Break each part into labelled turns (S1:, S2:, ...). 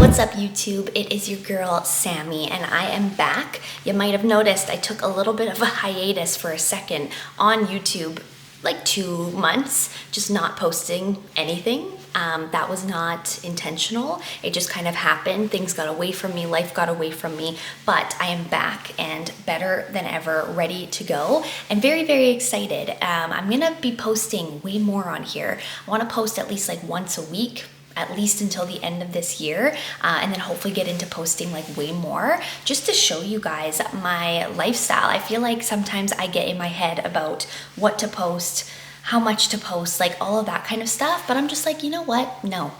S1: What's up YouTube? It is your girl Sammy and I am back. You might have noticed I took a little bit of a hiatus for a second on YouTube, like 2 months, just not posting anything. That was not intentional. It just kind of happened. Things got away from me, life got away from me, but I am back and better than ever, ready to go and very, very excited. I'm gonna be posting way more on here. I wanna post at least like once a week, at least until the end of this year, and then hopefully get into posting like way more, just to show you guys my lifestyle. I feel like sometimes I get in my head about what to post, how much to post, like all of that kind of stuff, but I'm just like, you know what? No.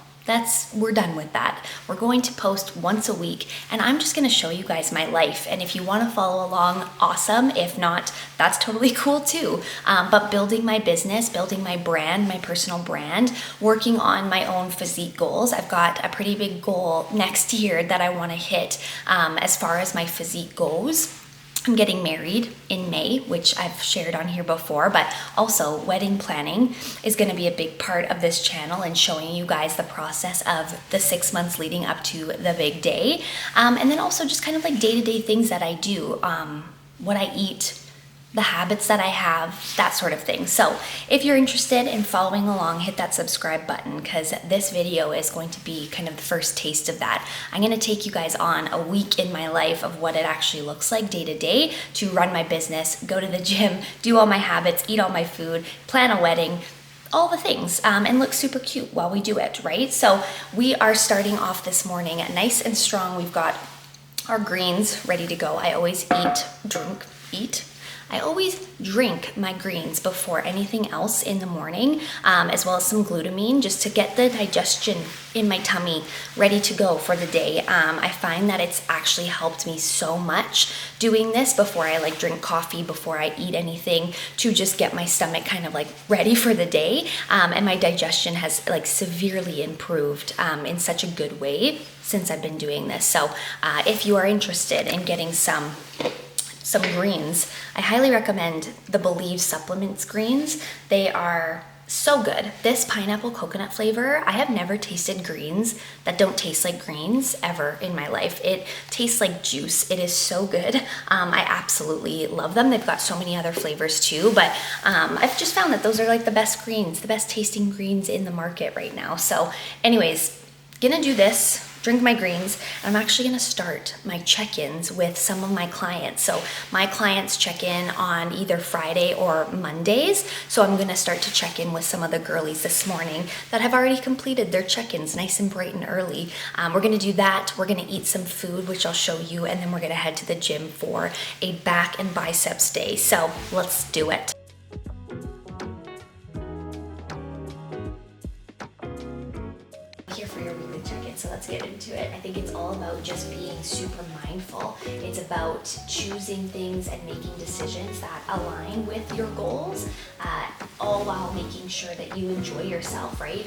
S1: We're done with that. We're going to post once a week and I'm just gonna show you guys my life. And if you wanna follow along, awesome. If not, that's totally cool too. But building my business, building my brand, my personal brand, working on my own physique goals. I've got a pretty big goal next year that I wanna hit as far as my physique goes. I'm getting married in May, which I've shared on here before, but also wedding planning is going to be a big part of this channel and showing you guys the process of the 6 months leading up to the big day. And then also just kind of like day-to-day things that I do, what I eat, the habits that I have, that sort of thing. So if you're interested in following along, hit that subscribe button because this video is going to be kind of the first taste of that. I'm going to take you guys on a week in my life of what it actually looks like day to day to run my business, go to the gym, do all my habits, eat all my food, plan a wedding, all the things, and look super cute while we do it, right? So we are starting off this morning nice and strong. We've got our greens ready to go. I always I always drink my greens before anything else in the morning, as well as some glutamine, just to get the digestion in my tummy ready to go for the day. I find that it's actually helped me so much doing this before I like drink coffee, before I eat anything, to just get my stomach kind of like ready for the day. And my digestion has like severely improved in such a good way since I've been doing this. So if you are interested in getting some greens, I highly recommend the Believe Supplements greens. They are so good. This pineapple coconut flavor, I have never tasted greens that don't taste like greens ever in my life. It tastes like juice. It is so good. I absolutely love them. They've got so many other flavors too, but I've just found that those are like the best greens, the best tasting greens in the market right now. So anyways, gonna do this, drink my greens, and I'm actually gonna start my check-ins with some of my clients. So my clients check in on either Friday or Mondays. So I'm gonna start to check in with some of the girlies this morning that have already completed their check-ins nice and bright and early. We're gonna do that. We're gonna eat some food, which I'll show you, and then we're gonna head to the gym for a back and biceps day. So let's do it. Here for your weekly check-in, so let's get into it. I think it's all about just being super mindful. It's about choosing things and making decisions that align with your goals, all while making sure that you enjoy yourself, right?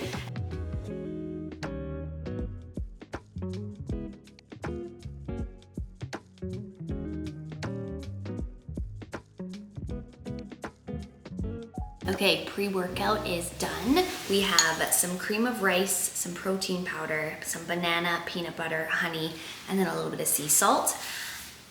S1: Okay, pre-workout is done. We have some cream of rice, some protein powder, some banana, peanut butter, honey, and then a little bit of sea salt.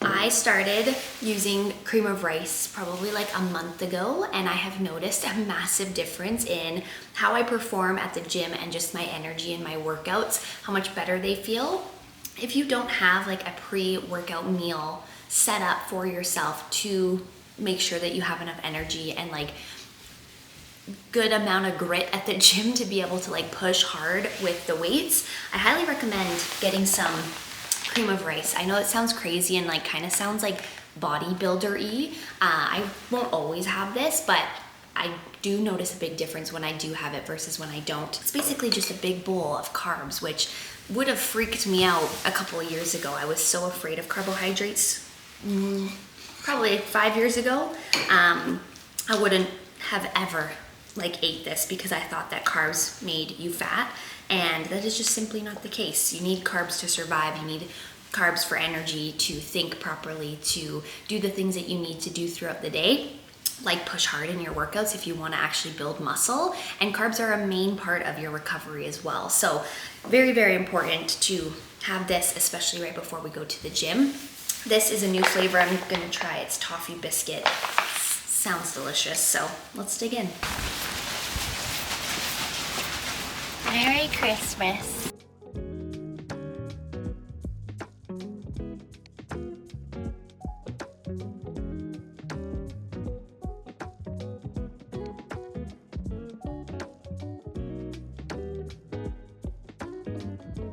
S1: I started using cream of rice probably like a month ago, and I have noticed a massive difference in how I perform at the gym and just my energy in my workouts, how much better they feel. If you don't have like a pre-workout meal set up for yourself to make sure that you have enough energy and like good amount of grit at the gym to be able to like push hard with the weights, I highly recommend getting some cream of rice. I know it sounds crazy and like kind of sounds like bodybuilder-y. I won't always have this, but I do notice a big difference when I do have it versus when I don't. It's basically just a big bowl of carbs, which would have freaked me out a couple of years ago. I was so afraid of carbohydrates. Probably 5 years ago, I wouldn't have ever like ate this because I thought that carbs made you fat, and that is just simply not the case. You need carbs to survive. You need carbs for energy, to think properly, to do the things that you need to do throughout the day. like push hard in your workouts if you want to actually build muscle, and carbs are a main part of your recovery as well. So very, very important to have this, especially right before we go to the gym. This is a new flavor I'm gonna try. It's toffee biscuit. Sounds delicious, so let's dig in. Merry Christmas.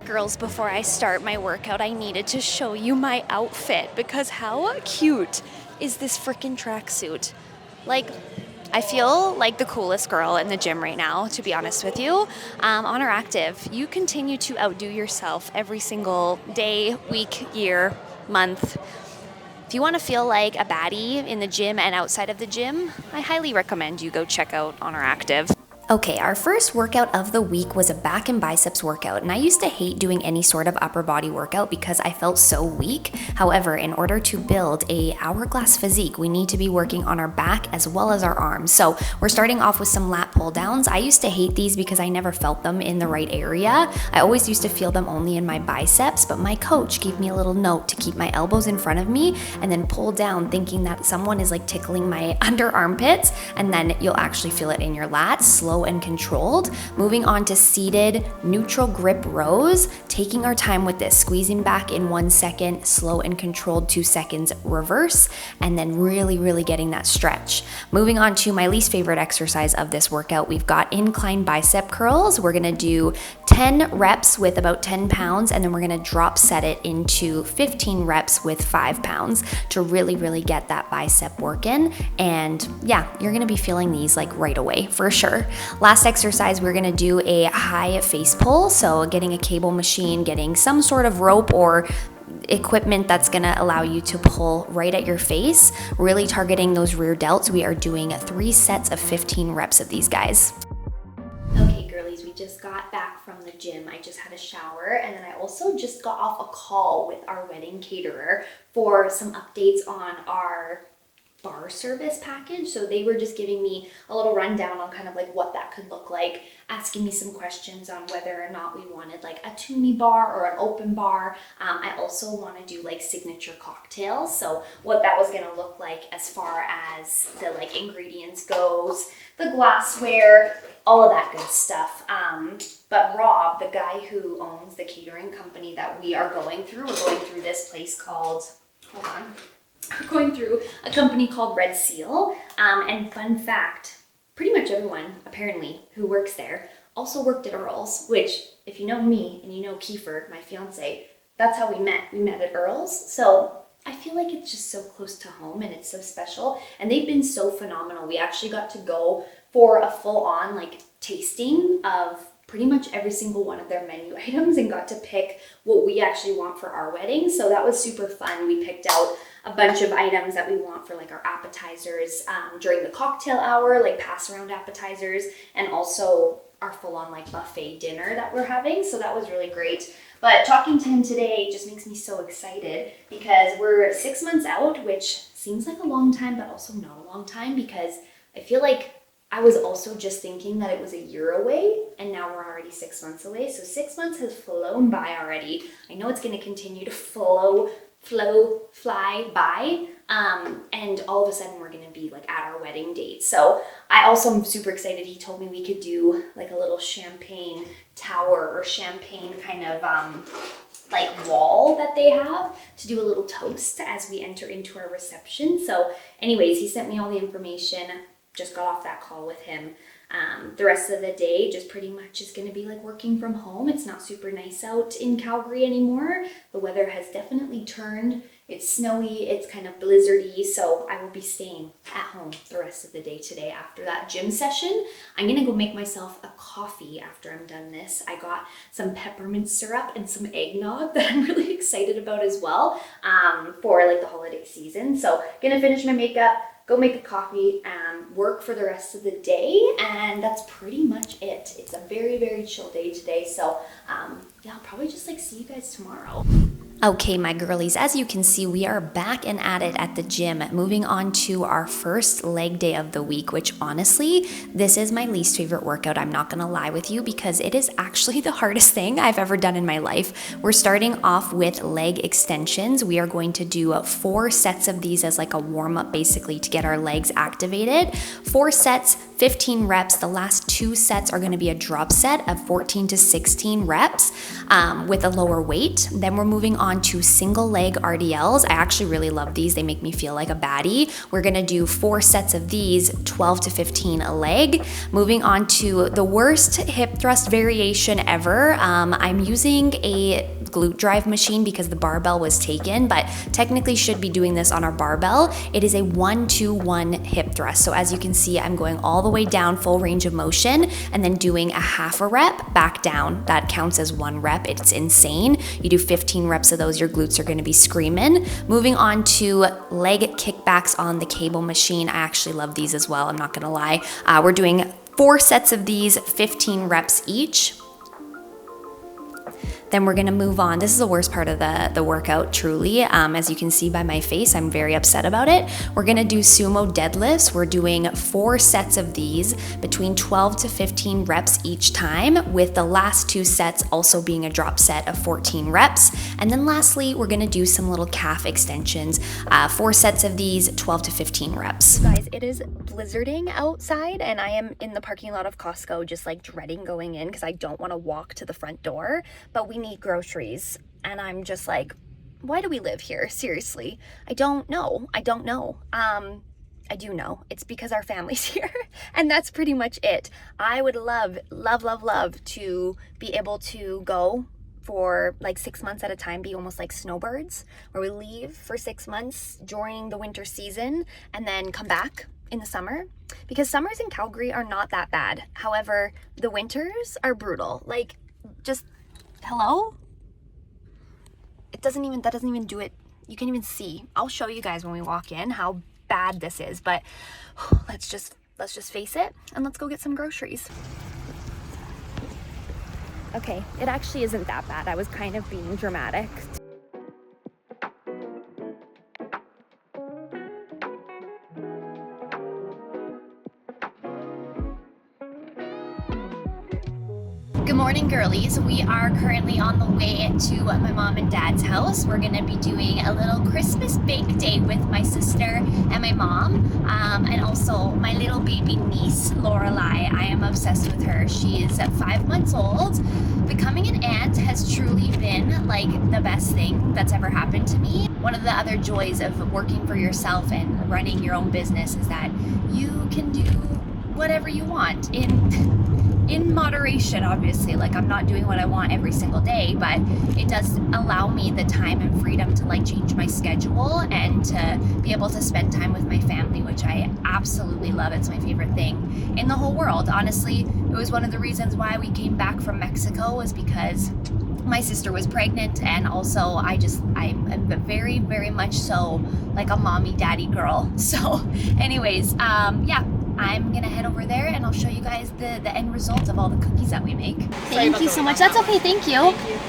S1: Girls, before I start my workout, I needed to show you my outfit because how cute is this freaking tracksuit? Like, I feel like the coolest girl in the gym right now, to be honest with you. Honor Active, you continue to outdo yourself every single day, week, year, month. If you want to feel like a baddie in the gym and outside of the gym, I highly recommend you go check out Honor Active. Okay, our first workout of the week was a back and biceps workout, and I used to hate doing any sort of upper body workout because I felt so weak. However, in order to build a hourglass physique, we need to be working on our back as well as our arms. So we're starting off with some lat pull downs. I used to hate these because I never felt them in the right area. I always used to feel them only in my biceps, but my coach gave me a little note to keep my elbows in front of me and then pull down thinking that someone is like tickling my under armpits, and then you'll actually feel it in your lats, slow and controlled. Moving on to seated neutral grip rows, taking our time with this, squeezing back in 1 second, slow and controlled 2 seconds, reverse, and then really getting that stretch. Moving on to my least favorite exercise of this workout, we've got incline bicep curls. We're gonna do 10 reps with about 10 pounds, and then we're gonna drop set it into 15 reps with 5 pounds to really get that bicep working. And yeah, you're gonna be feeling these like right away for sure. Last exercise, we're gonna do a high face pull. So getting a cable machine, getting some sort of rope or equipment that's gonna allow you to pull right at your face, really targeting those rear delts. We are doing 3 sets of 15 reps of these guys. Okay, girlies, we just got back from the gym. I just had a shower, and then I also just got off a call with our wedding caterer for some updates on our bar service package. So they were just giving me a little rundown on kind of like what that could look like, asking me some questions on whether or not we wanted like a toonie bar or an open bar. I also want to do like signature cocktails. So what that was going to look like as far as the like ingredients goes, the glassware, all of that good stuff. But Rob, the guy who owns the catering company that we are going through, we're going through this place called, hold on, we're going through a company called Red Seal. And fun fact, pretty much everyone apparently who works there also worked at Earl's, which if you know me and you know Kiefer, my fiance, that's how we met. We met at Earl's. So I feel like it's just so close to home and it's so special. And they've been so phenomenal. We actually got to go for a full-on like tasting of pretty much every single one of their menu items and got to pick what we actually want for our wedding. So that was super fun. We picked out a bunch of items that we want for like our appetizers during the cocktail hour, like pass around appetizers, and also our full-on like buffet dinner that we're having. So that was really great. But talking to him today just makes me so excited because we're 6 months out, which seems like a long time, but also not a long time, because I feel like I was also just thinking that it was a year away, and now we're already 6 months away. So 6 months has flown by already. I know it's going to continue to fly by. And all of a sudden we're going to be like at our wedding date. So I also am super excited. He told me we could do like a little champagne tower or champagne kind of like wall that they have to do a little toast as we enter into our reception. So anyways, he sent me all the information. Just got off that call with him. The rest of the day just pretty much is going to be like working from home. It's not super nice out in Calgary anymore. The weather has definitely turned. It's snowy, it's kind of blizzardy, so I will be staying at home the rest of the day today after that gym session. I'm going to go make myself a coffee after I'm done this. I got some peppermint syrup and some eggnog that I'm really excited about as well for like the holiday season. So going to finish my makeup, go make a coffee, work for the rest of the day, and that's pretty much it. It's a very chill day today, so yeah, I'll probably just like see you guys tomorrow. Okay, my girlies, as you can see, we are back and at it at the gym, moving on to our first leg day of the week, which honestly, this is my least favorite workout. I'm not gonna lie with you because it is actually the hardest thing I've ever done in my life. We're starting off with leg extensions. We are going to do 4 sets of these as like a warm up basically to get our legs activated. 4 sets, 15 reps. The last 2 sets are gonna be a drop set of 14 to 16 reps with a lower weight. Then we're moving on to single leg RDLs. I actually really love these. They make me feel like a baddie. We're gonna do 4 sets of these, 12 to 15 a leg. Moving on to the worst hip thrust variation ever. I'm using a glute drive machine because the barbell was taken, but technically should be doing this on our barbell. It is a 1-2-1 hip thrust. So as you can see, I'm going all the way down, full range of motion, and then doing a half a rep back down. That counts as 1 rep. It's insane. You do 15 reps of those, your glutes are going to be screaming. Moving on to leg kickbacks on the cable machine. I actually love these as well. I'm not going to lie. We're doing 4 sets of these, 15 reps each. Then we're gonna move on. This is the worst part of the workout, truly. As you can see by my face, I'm very upset about it. We're gonna do sumo deadlifts. We're doing 4 sets of these, between 12 to 15 reps each time, with the last 2 sets also being a drop set of 14 reps. And then lastly, we're gonna do some little calf extensions, 4 sets of these, 12 to 15 reps. Guys, it is blizzarding outside and I am in the parking lot of Costco just like dreading going in because I don't wanna walk to the front door, but we need groceries and I'm just like, why do we live here? Seriously, I don't know. I do know. It's because our family's here and that's pretty much it. I would love to be able to go for like 6 months at a time, be almost like snowbirds, where we leave for 6 months during the winter season and then come back in the summer, because summers in Calgary are not that bad. However, the winters are brutal. Like, just hello? That doesn't even do it. You can even see. I'll show you guys when we walk in how bad this is, but let's just face it and let's go get some groceries. Okay, it actually isn't that bad. I was kind of being dramatic. Good morning, girlies. We are currently on the way to my mom and dad's house. We're gonna be doing a little Christmas bake day with my sister and my mom, and also my little baby niece, Lorelai. I am obsessed with her. She is 5 months old. Becoming an aunt has truly been like the best thing that's ever happened to me. One of the other joys of working for yourself and running your own business is that you can do whatever you want in moderation, obviously. Like, I'm not doing what I want every single day, but it does allow me the time and freedom to like change my schedule and to be able to spend time with my family, which I absolutely love. It's my favorite thing in the whole world. Honestly, it was one of the reasons why we came back from Mexico, was because my sister was pregnant, and also I'm very, very much so like a mommy daddy girl. So anyways, yeah, I'm gonna head over there and I'll show you guys the end result of all the cookies that we make. Thank you so much. That's okay, thank you. Thank you.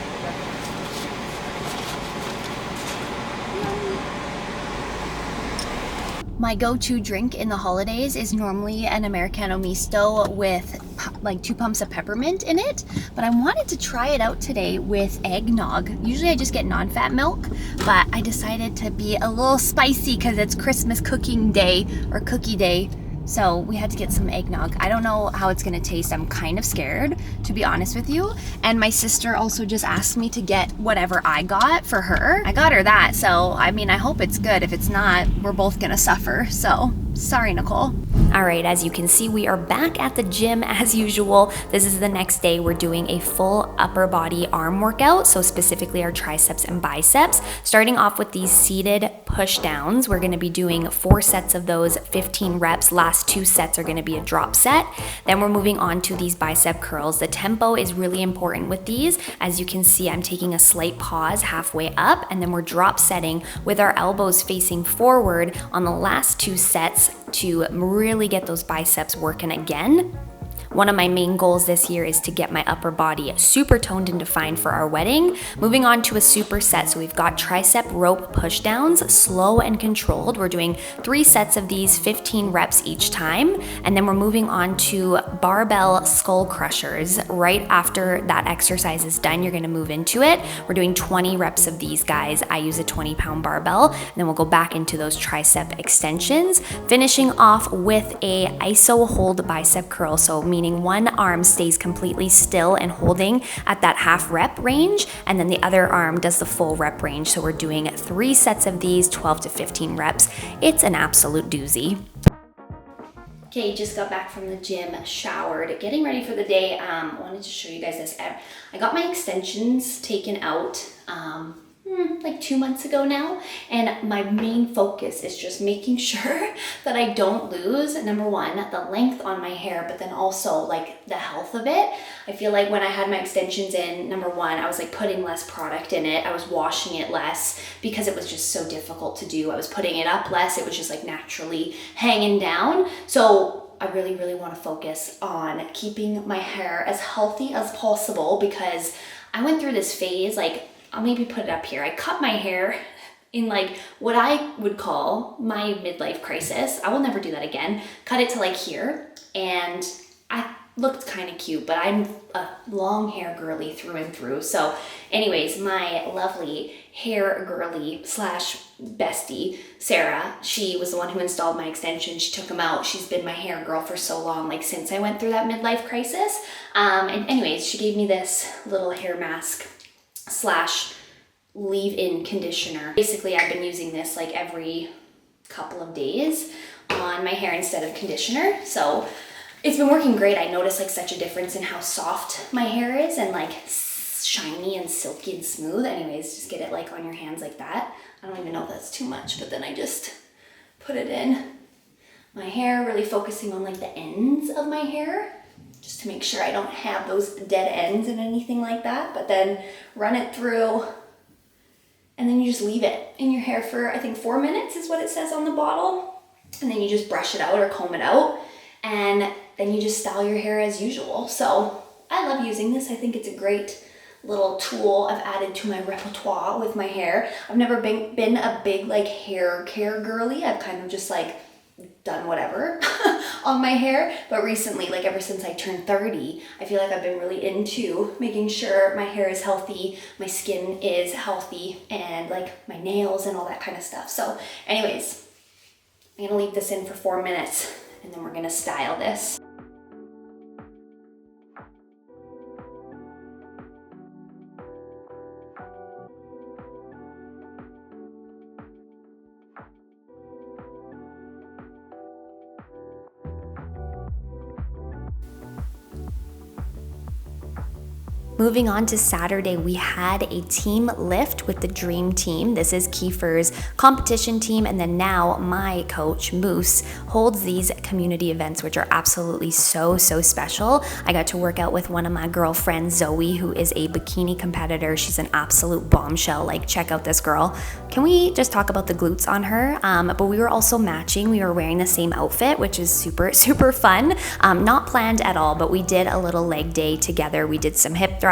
S1: My go-to drink in the holidays is normally an Americano misto with like 2 pumps of peppermint in it, but I wanted to try it out today with eggnog. Usually I just get non-fat milk, but I decided to be a little spicy because it's Christmas cooking day or cookie day. So we had to get some eggnog. I don't know how it's gonna taste. I'm kind of scared, to be honest with you. And my sister also just asked me to get whatever I got for her. I got her that, so I mean, I hope it's good. If it's not, we're both gonna suffer. So sorry, Nicole. All right, as you can see, we are back at the gym as usual. This is the next day. We're doing a full upper body arm workout, so specifically our triceps and biceps. Starting off with these seated push downs. We're gonna be doing 4 sets of those, 15 reps. Last 2 sets are gonna be a drop set. Then we're moving on to these bicep curls. The tempo is really important with these. As you can see, I'm taking a slight pause halfway up, and then we're drop setting with our elbows facing forward on the last 2 sets to really get those biceps working again. One of my main goals this year is to get my upper body super toned and defined for our wedding. Moving on to a superset. So we've got tricep rope pushdowns, slow and controlled. We're doing 3 sets of these, 15 reps each time. And then we're moving on to barbell skull crushers. Right after that exercise is done, you're gonna move into it. We're doing 20 reps of these, guys. I use a 20-pound barbell, and then we'll go back into those tricep extensions, finishing off with a iso hold bicep curl. So meaning one arm stays completely still and holding at that half rep range, and then the other arm does the full rep range. So we're doing 3 sets of these, 12 to 15 reps. It's an absolute doozy. Okay, just got back from the gym, showered, getting ready for the day. Wanted to show you guys this. I got my extensions taken out like 2 months ago now, and my main focus is just making sure that I don't lose, number one, the length on my hair, but then also like the health of it. I feel like when I had my extensions in, number one, I was like putting less product in it. I was washing it less because it was just so difficult to do. I was putting it up less. It was just like naturally hanging down. So I really, really want to focus on keeping my hair as healthy as possible, because I went through this phase, like, I'll maybe put it up here. I cut my hair in like what I would call my midlife crisis. I will never do that again. Cut it to like here, and I looked kind of cute, but I'm a long hair girly through and through. So anyways, my lovely hair girly slash bestie, Sarah, she was the one who installed my extensions. She took them out. She's been my hair girl for so long, like since I went through that midlife crisis. And anyways, she gave me this little hair mask slash leave-in conditioner. Basically, I've been using this like every couple of days on my hair instead of conditioner. So it's been working great. I noticed like such a difference in how soft my hair is, and like shiny and silky and smooth. Anyways, just get it like on your hands like that. I don't even know if that's too much, but then I just put it in my hair, really focusing on like the ends of my hair, just to make sure I don't have those dead ends and anything like that. But then run it through, and then you just leave it in your hair for, I think 4 minutes is what it says on the bottle. And then you just brush it out or comb it out, and then you just style your hair as usual. So I love using this. I think it's a great little tool I've added to my repertoire with my hair. I've never been a big like hair care girly. I've kind of just like done whatever on my hair, but recently, like ever since I turned 30, I feel like I've been really into making sure my hair is healthy, my skin is healthy, and like my nails and all that kind of stuff. So anyways, I'm gonna leave this in for 4 minutes, and then we're gonna style this. Moving on to Saturday, we had a team lift with the Dream Team. This is Kiefer's competition team, and then now my coach, Moose, holds these community events, which are absolutely so special. I got to work out with one of my girlfriends, Zoe, who is a bikini competitor. She's an absolute bombshell. Like, check out this girl. Can we just talk about the glutes on her? But we were also matching. We were wearing the same outfit, which is super fun. Not planned at all, but we did a little leg day together. We did some hip thrusts.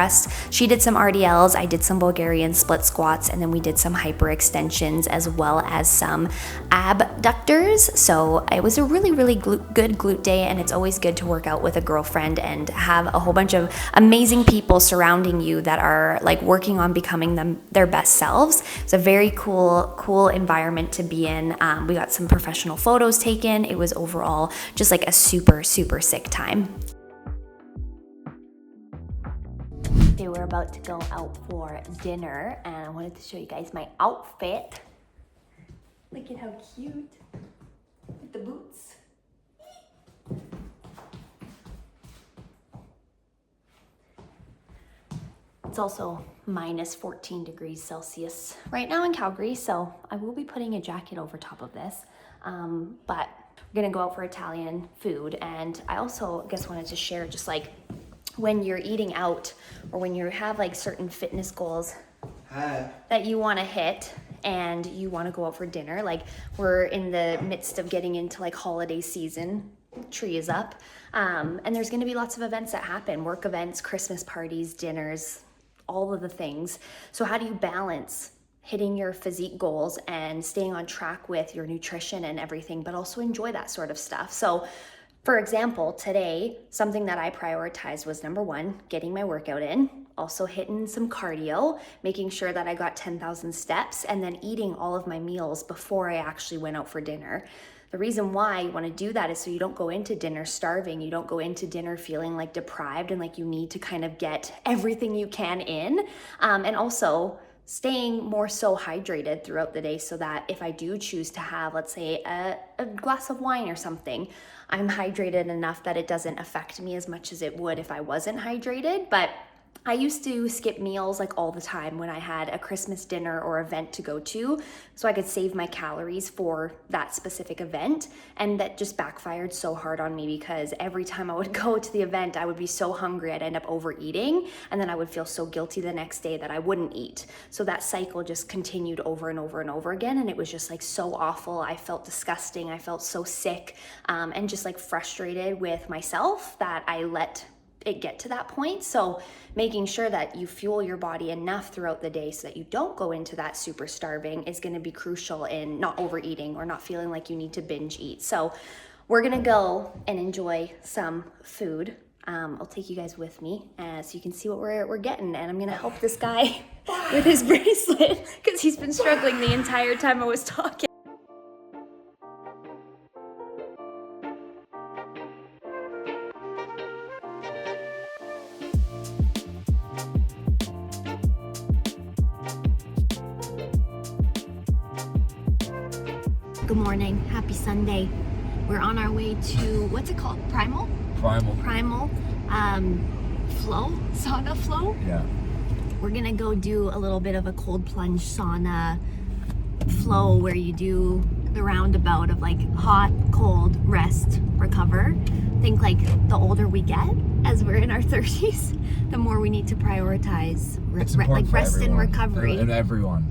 S1: She did some RDLs, I did some Bulgarian split squats, and then we did some hyper-extensions as well as some abductors. So it was a really good glute day, and it's always good to work out with a girlfriend and have a whole bunch of amazing people surrounding you that are like working on becoming their best selves. It's a very cool environment to be in. We got some professional photos taken. It was overall just like a super sick time. They were about to go out for dinner, and I wanted to show you guys my outfit. Look at how cute with the boots. It's also minus 14 degrees Celsius right now in Calgary, so I will be putting a jacket over top of this. But we're gonna go out for Italian food, and I also wanted to share just like when you're eating out or when you have like certain fitness goals that you want to hit and you want to go out for dinner. Like, we're in the midst of getting into like holiday season tree is up. And there's gonna be lots of events that happen, work events, Christmas parties, dinners, all of the things. So how do you balance hitting your physique goals and staying on track with your nutrition and everything, but also enjoy that sort of stuff? So for example, today, something that I prioritized was number one, getting my workout in, also hitting some cardio, making sure that I got 10,000 steps, and then eating all of my meals before I actually went out for dinner. The reason why you want to do that is so you don't go into dinner starving. You don't go into dinner feeling like deprived and like you need to kind of get everything you can in. And also staying more so hydrated throughout the day so that if I do choose to have, let's say, a glass of wine or something, I'm hydrated enough that it doesn't affect me as much as it would if I wasn't hydrated. But I used to skip meals like all the time when I had a Christmas dinner or event to go to, so I could save my calories for that specific event. And that just backfired so hard on me because every time I would go to the event, I would be so hungry, I'd end up overeating, and then I would feel so guilty the next day that I wouldn't eat. So that cycle just continued over and over and over again, and it was just like so awful. I felt disgusting, I felt so sick, and just like frustrated with myself that I let it get to that point. So making sure that you fuel your body enough throughout the day so that you don't go into that super starving is going to be crucial in not overeating or not feeling like you need to binge eat. So we're going to go and enjoy some food. I'll take you guys with me so you can see what we're getting, and I'm going to help this guy with his bracelet because he's been struggling the entire time I was talking. Good morning, happy Sunday. We're on our way to, what's it called? Primal flow, sauna flow.
S2: Yeah.
S1: We're gonna go do a little bit of a cold plunge sauna flow where you do the roundabout of like hot, cold, rest, recover. I think like the older we get, as we're in our 30s, the more we need to prioritize like rest and recovery.
S2: And everyone.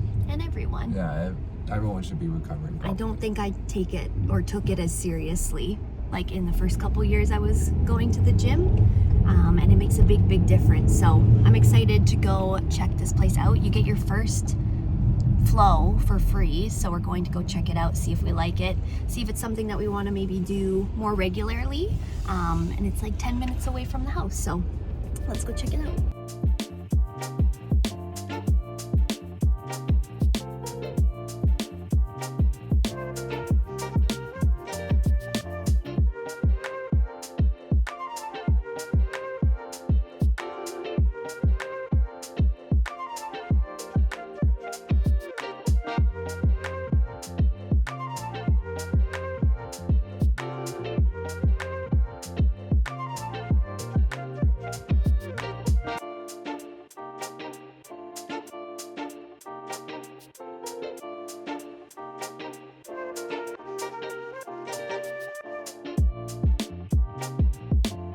S1: Yeah,
S2: everyone should be recovering.
S1: I don't think I took it as seriously like in the first couple years I was going to the gym, and it makes a big difference. So I'm excited to go check this place out. You get your first flow for free, so we're going to go check it out, see if we like it, see if it's something that we want to maybe do more regularly, and it's like 10 minutes away from the house, so let's go check it out.